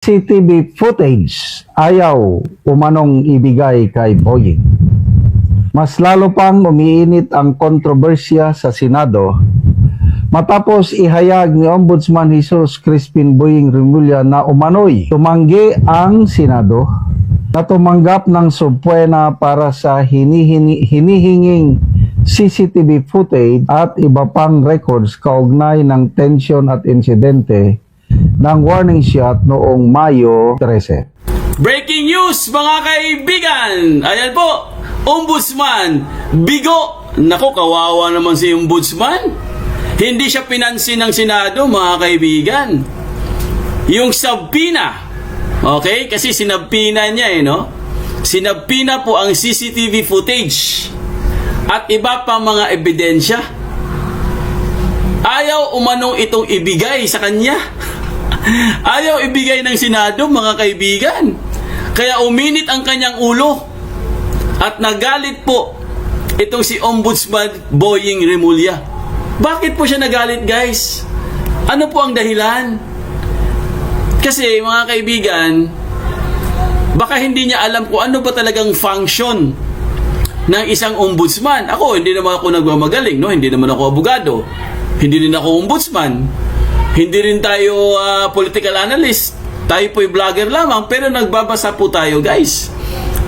CCTV footage ayaw umanong ibigay kay Boying. Mas lalo pang umiinit ang kontrobersya sa Senado matapos ihayag ni Ombudsman Jesus Crispin Boying Remulla na umano'y tumanggi ang Senado na tumanggap ng subpoena para sa hinihinging CCTV footage at iba pang records kaugnay ng tensyon at insidente ng warning shot noong Mayo 13. Breaking news mga kaibigan! Ayan po, Ombudsman bigo! Nako, kawawa naman si Ombudsman. Hindi siya pinansin ng Senado mga kaibigan. Yung sabpina, okay? Kasi sinabpina niya no? Sinabpina po ang CCTV footage at iba pang mga ebidensya. Ayaw umanong itong ibigay sa kanya. Ayaw ibigay ng Senado mga kaibigan. Kaya uminit ang kanyang ulo. At nagalit po itong si Ombudsman Boying Remulla. Bakit po siya nagalit, guys? Ano po ang dahilan? Kasi mga kaibigan, baka hindi niya alam kung ano ba talagang function ng isang ombudsman. Ako, hindi naman ako nagmamagaling, no? Hindi naman ako abogado. Hindi rin ako ombudsman. Hindi rin tayo political analyst. Tayo po'y vlogger lamang, pero nagbabasa po tayo, guys.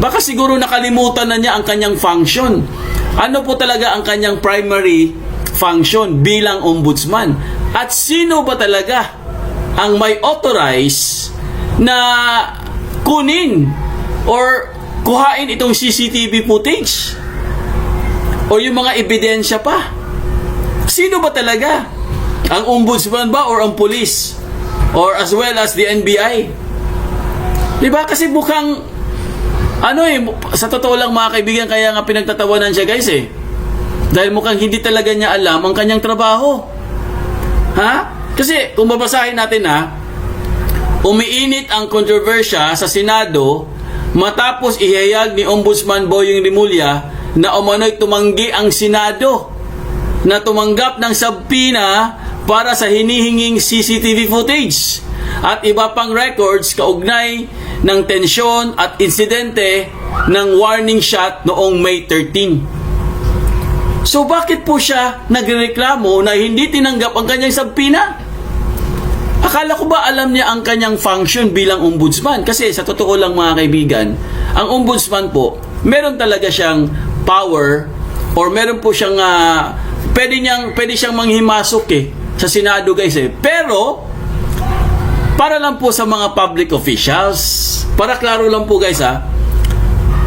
Baka siguro nakalimutan na niya ang kanyang function. Ano po talaga ang kanyang primary function bilang ombudsman? At sino ba talaga ang may authorize na kunin or kuhain itong CCTV footage? O yung mga ebidensya pa? Sino ba talaga? Ang ombudsman ba or ang police? Or as well as the NBI? Diba? Kasi mukhang sa totoo lang mga kaibigan, kaya nga pinagtatawanan siya, guys Dahil mukhang hindi talaga niya alam ang kanyang trabaho. Ha? Kasi kung babasahin natin umiinit ang kontrobersya sa Senado matapos ihayag ni Ombudsman Boying Remulla na umano'y tumanggi ang Senado na tumanggap ng subpoena para sa hinihinging CCTV footage at iba pang records kaugnay ng tensyon at insidente ng warning shot noong May 13. So bakit po siya nagreklamo na hindi tinanggap ang kanyang subpoena? Akala ko ba alam niya ang kanyang function bilang ombudsman? Kasi sa totoo lang mga kaibigan, ang ombudsman po, meron talaga siyang power or meron po siyang pwede siyang manghimasok sa Senado, guys Pero para lang po sa mga public officials, para klaro lang po, guys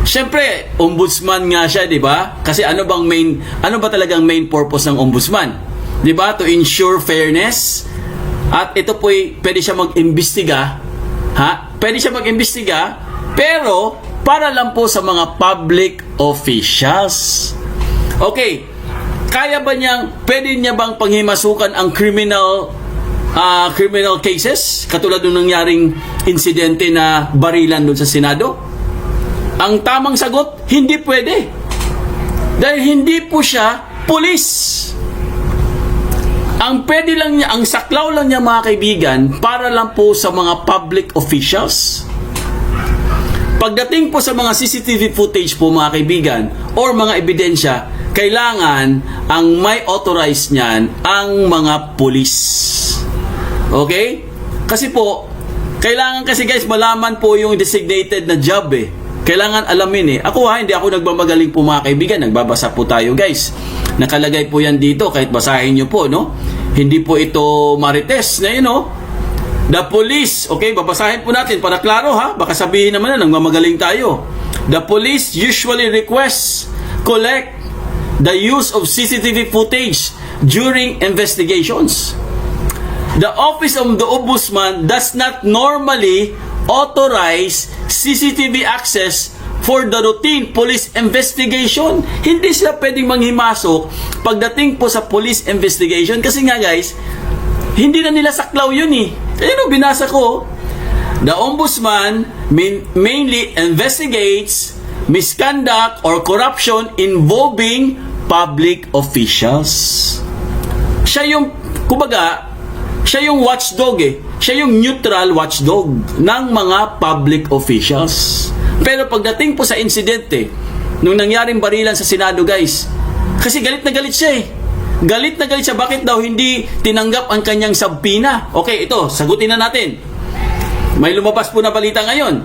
Siyempre, ombudsman nga siya, 'di ba? Kasi ano ba talagang main purpose ng ombudsman? 'Di ba? To ensure fairness. At ito po'y pwede siya mag-imbestiga, Pwede siya mag-imbestiga, pero para lang po sa mga public officials. Okay. Pwede niya bang panghimasukan ang criminal cases katulad ng nangyaring insidente na barilan doon sa Senado? Ang tamang sagot, hindi pwede. Dahil hindi po siya pulis. Ang pwede lang niya, ang saklaw lang niya mga kaibigan, para lang po sa mga public officials. Pagdating po sa mga CCTV footage po mga kaibigan or mga ebidensya, kailangan ang may authorize niyan ang mga pulis. Okay? Kasi po, kailangan kasi guys malaman po yung designated na job Kailangan alamin Ako hindi ako nagmamagaling po mga kaibigan. Nagbabasa po tayo, guys. Nakalagay po yan dito kahit basahin nyo po, no? Hindi po ito marites na The police, okay, babasahin po natin para klaro baka sabihin naman na nagmamagaling tayo. The police usually requests collect the use of CCTV footage during investigations. The Office of the Ombudsman does not normally authorize CCTV access for the routine police investigation. Hindi sila pwedeng manghimasok pagdating po sa police investigation kasi nga guys, hindi na nila saklaw yun binasa ko. The Ombudsman mainly investigates misconduct or corruption involving public officials. Siya yung, kumbaga, Siya yung watchdog eh. Siya yung neutral watchdog ng mga public officials. Pero pagdating po sa insidente, nung nangyaring barilan sa Senado, guys, kasi galit na galit siya eh. Galit na galit siya. Bakit daw hindi tinanggap ang kanyang sabpina? Okay, ito, sagutin na natin. May lumabas po na balita ngayon.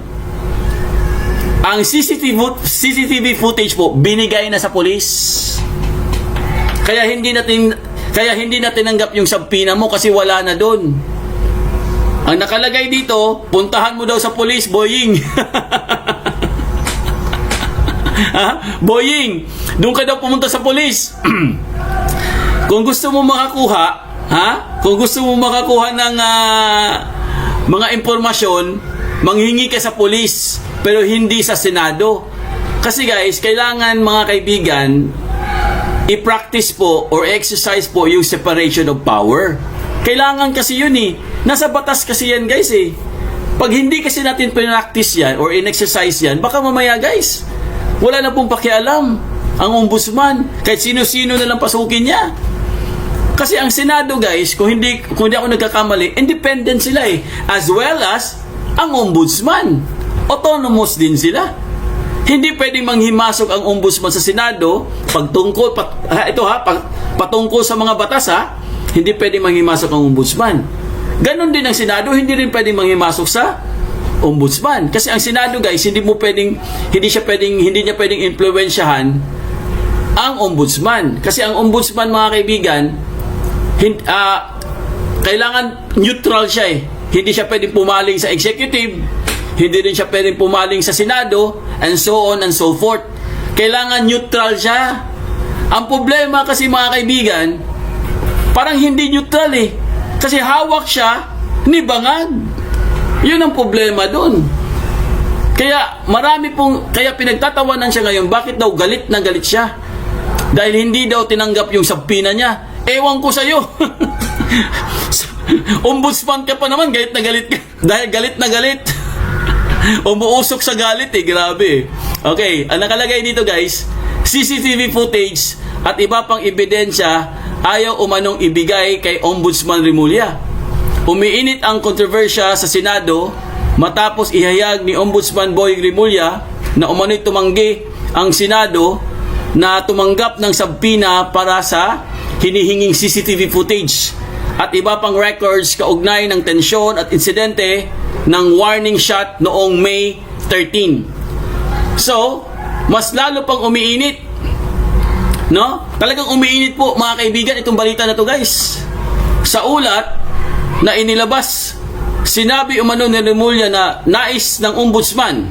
Ang CCTV footage po, binigay na sa polis. Kaya hindi na tinanggap yung sabpina mo kasi wala na doon. Ang nakalagay dito, puntahan mo daw sa polis, Boying. Ha? Boying, doon ka daw pumunta sa polis. Kung gusto mo makakuha, ha? Kung gusto mo makakuha ng mga impormasyon, manghingi ka sa polis, pero hindi sa Senado. Kasi guys, kailangan mga kaibigan, i-practice po or exercise po yung separation of power. Kailangan kasi yun eh. Nasa batas kasi yan guys eh. Pag hindi kasi natin pinractice yan or in-exercise yan, baka mamaya guys, wala na pong pakialam ang ombudsman. Kahit sino-sino na lang pasukin niya. Kasi ang Senado guys, kung hindi ako nagkakamali, independent sila eh. As well as ang ombudsman. Autonomous din sila. Hindi pwedeng manghimasok ang ombudsman sa Senado patungkol sa mga batas ha. Hindi pwedeng manghimasok ang ombudsman. Ganon din ang Senado, hindi rin pwedeng manghimasok sa ombudsman. Kasi ang Senado guys, hindi niya pwedeng impluwensyahan ang ombudsman. Kasi ang ombudsman mga kaibigan, kailangan neutral siya eh. Hindi siya pwedeng pumaling sa executive, hindi rin siya pwedeng pumaling sa Senado, and so on and so forth. Kailangan neutral siya. Ang problema kasi mga kaibigan, parang hindi neutral eh. Kasi hawak siya ni bangag. Yun ang problema doon. Kaya kaya pinagtatawanan siya ngayon, bakit daw galit na galit siya? Dahil hindi daw tinanggap yung sabpina niya. Ewan ko sa'yo. Ombudsman ka pa naman, galit na galit ka. Dahil galit na galit. Umuusok sa galit eh, grabe. Okay, ang nakalagay dito guys, CCTV footage at iba pang ebidensya ayaw umanong ibigay kay Ombudsman Remulla. Umiinit ang kontrobersya sa Senado matapos ihayag ni Ombudsman Boying Remulla na umano'y tumanggi ang Senado na tumanggap ng sabpina para sa hinihinging CCTV footage at iba pang records kaugnay ng tensyon at insidente ng warning shot noong May 13. So, mas lalo pang umiinit. No? Talagang umiinit po mga kaibigan itong balita na to guys. Sa ulat na inilabas, sinabi umano ni Remulla na nais ng ombudsman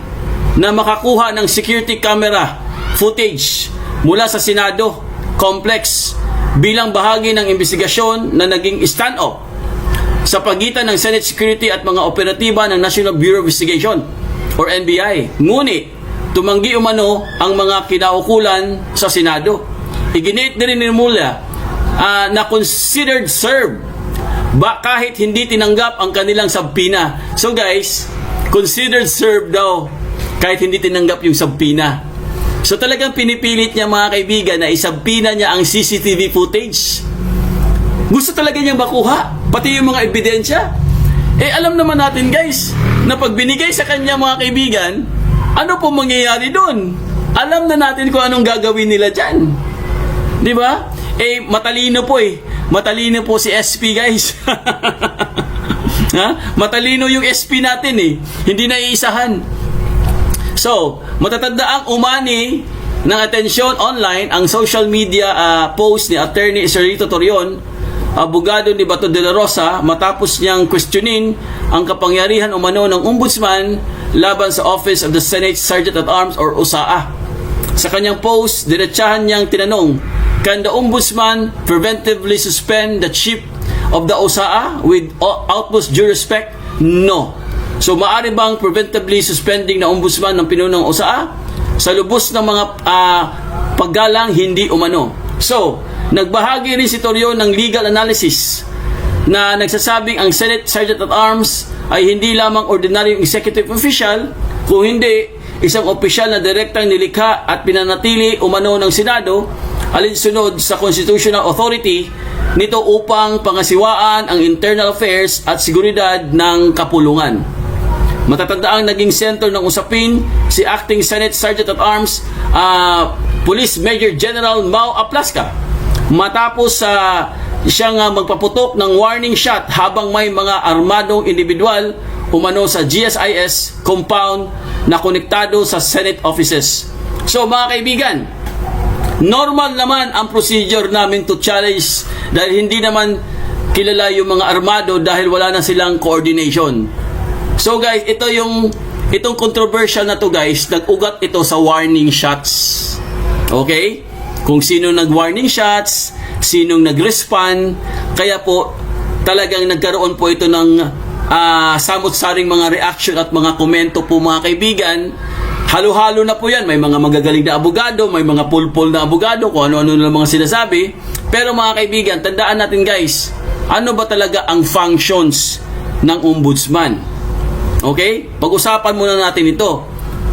na makakuha ng security camera footage mula sa Senado complex bilang bahagi ng investigasyon na naging stand-off sa pagitan ng Senate Security at mga operatiba ng National Bureau of Investigation or NBI. Ngunit, tumanggi umano ang mga kinaukulan sa Senado. Iginit din ni Remulla na considered served kahit hindi tinanggap ang kanilang sabpina. So guys, considered served daw kahit hindi tinanggap yung sabpina. So talagang pinipilit niya mga kaibigan na isabpina niya ang CCTV footage. Gusto talaga niyang makuha, pati yung mga ebidensya. Alam naman natin guys, na pag binigay sa kanya mga kaibigan, ano po mangyayari doon? Alam na natin kung anong gagawin nila dyan. Di ba? Matalino po Matalino po si SP guys. Ha? Matalino yung SP natin Hindi na iisahan. So, matatanda ang umani ng atensyon online ang social media post ni Attorney Serrito Torion, abogado ni Bato de la Rosa, matapos niyang questionin ang kapangyarihan umano ng ombudsman laban sa Office of the Senate Sergeant at Arms or OSAA. Sa kanyang post, diretsahan niyang tinanong, can the ombudsman preventively suspend the chief of the OSAA with utmost due respect? No. So, maaari bang preventively suspending na ombudsman ng pinunong OSAA? Sa lubos ng mga paggalang, hindi umano. So, nagbahagi rin si Torion ng legal analysis na nagsasabing ang Senate Sergeant at Arms ay hindi lamang ordinaryong executive official, kung hindi isang opisyal na direktang nilikha at pinanatili umano ng Senado alinsunod sa constitutional authority nito upang pangasiwaan ang internal affairs at seguridad ng kapulungan. Matatandaang naging sentro ng usapin si Acting Senate Sergeant at Arms Police Major General Mau Aplaska matapos siyang magpaputok ng warning shot habang may mga armadong individual umano sa GSIS compound na konektado sa Senate offices. So mga kaibigan, normal naman ang procedure namin to challenge dahil hindi naman kilala yung mga armado dahil wala na silang coordination. So guys, itong controversial na to guys, nag-ugat ito sa warning shots. Okay? Kung sino nag-warning shots, sinong nag-respond, kaya po talagang nagkaroon po ito ng samot-saring mga reaction at mga komento po mga kaibigan. Halo-halo na po yan. May mga magagaling na abogado, may mga pulpul na abogado, kung ano-ano na mga sinasabi. Pero mga kaibigan, tandaan natin guys, ano ba talaga ang functions ng ombudsman? Okay? Pag-usapan muna natin ito.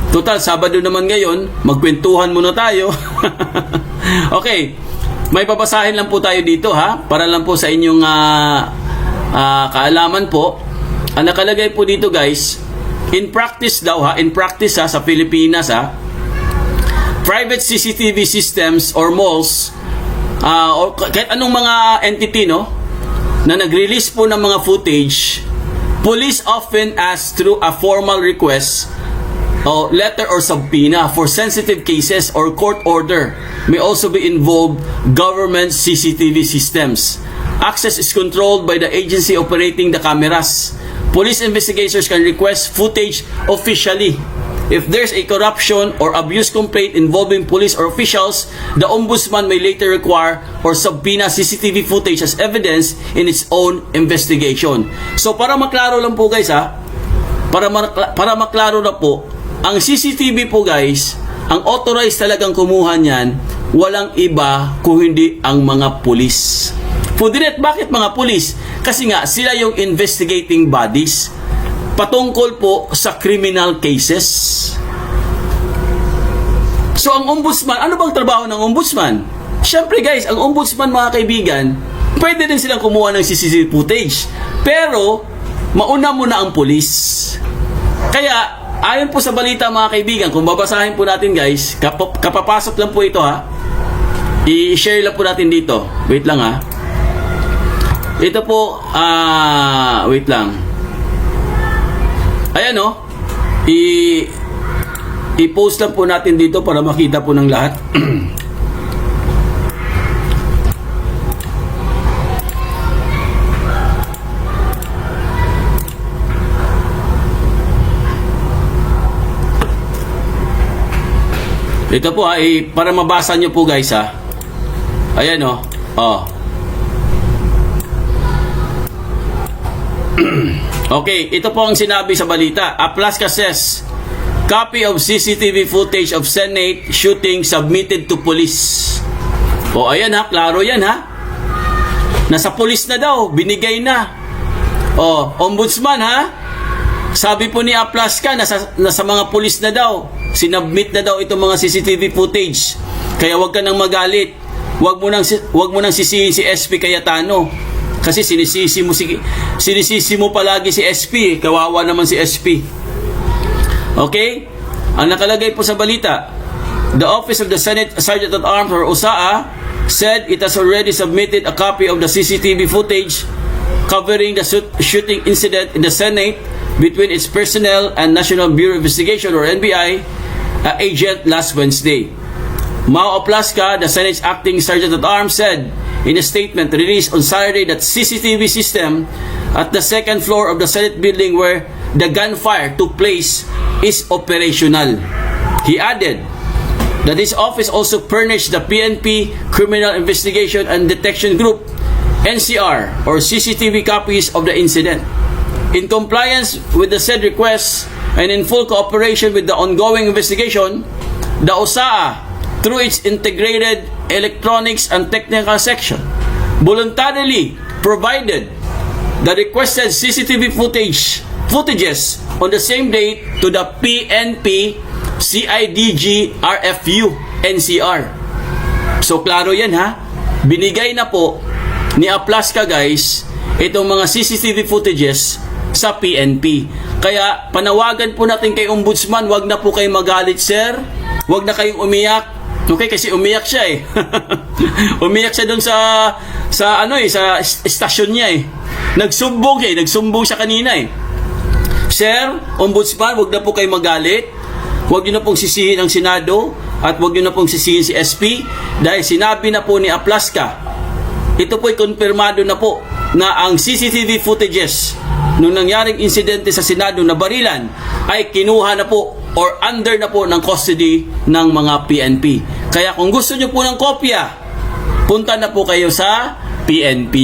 Total, Sabado naman ngayon, magkwentuhan muna tayo. Okay, may babasahin lang po tayo dito ha, para lang po sa inyong kaalaman po. Ang nakalagay po dito guys, in practice daw ha, sa Pilipinas ha, private CCTV systems or malls, or kahit anong mga entity no, na nag-release po ng mga footage, police often ask through a formal request o letter or subpoena for sensitive cases or court order may also be involved government CCTV systems. Access is controlled by the agency operating the cameras. Police investigators can request footage officially. If there's a corruption or abuse complaint involving police or officials, the ombudsman may later require or subpoena CCTV footage as evidence in its own investigation. So para maklaro lang po guys ha, para maklaro na po, ang CCTV po guys, ang authorized talagang kumuha niyan, walang iba kung hindi ang mga pulis. Pudiret, bakit mga pulis? Kasi nga sila yung investigating bodies patungkol po sa criminal cases. So ang ombudsman, ano bang trabaho ng ombudsman? Siyempre guys, ang ombudsman mga kaibigan, pwede din silang kumuha ng CCTV footage. Pero mauna muna ang pulis. Kaya ayon po sa balita mga kaibigan, kung babasahin po natin guys, kapapasok lang po ito ha. I-share lang po natin dito. Wait lang ha. Ito po, wait lang. Ayan o. I-post lang po natin dito para makita po ng lahat. Ito po para mabasa nyo po guys ha. Ayan o. Okay, ito po ang sinabi sa balita. Aplaska says, copy of CCTV footage of Senate shooting submitted to police. O ayan ha, klaro yan ha. Nasa police na daw, binigay na. O, ombudsman ha. Sabi po ni Aplaska, nasa mga police na daw. Sinubmit na daw itong mga CCTV footage. Kaya wag ka nang magalit. Wag mo nang sisihin si SP Cayetano. Kasi sinisisi mo palagi si SP. Kawawa naman si SP. Okay? Ang nakalagay po sa balita, the Office of the Senate Sergeant at Arms or OSAA said it has already submitted a copy of the CCTV footage covering the shooting incident in the Senate between its personnel and National Bureau of Investigation or NBI agent last Wednesday. Mau Aplaska, the Senate's acting Sergeant at Arms, said in a statement released on Saturday that CCTV system at the second floor of the Senate building where the gunfire took place is operational. He added that his office also furnished the PNP Criminal Investigation and Detection Group, NCR, or CCTV copies of the incident. In compliance with the said request and in full cooperation with the ongoing investigation, the OSAA, through its integrated electronics and technical section, voluntarily provided the requested CCTV footages on the same date to the PNP CIDG RFU NCR. So klaro yan ha, binigay na po ni Aplaska guys itong mga CCTV footages sa PNP. Kaya panawagan po natin kay Ombudsman, wag na po kayo magalit sir, wag na kayong umiyak. Okay, kasi umiyak siya eh. Umiyak siya doon sa estasyon niya eh. Nagsumbong siya kanina eh. Sir, Ombudsman, wag na po kayo magalit. Wag niyo na pong sisihin ang Senado at wag niyo na pong sisihin si SP dahil sinabi na po ni Aplaska. Ito po'y konfirmado na po na ang CCTV footages nung nangyaring insidente sa Senado na barilan ay kinuha na po or under na po ng custody ng mga PNP. Kaya kung gusto niyo po ng kopya, punta na po kayo sa PNP.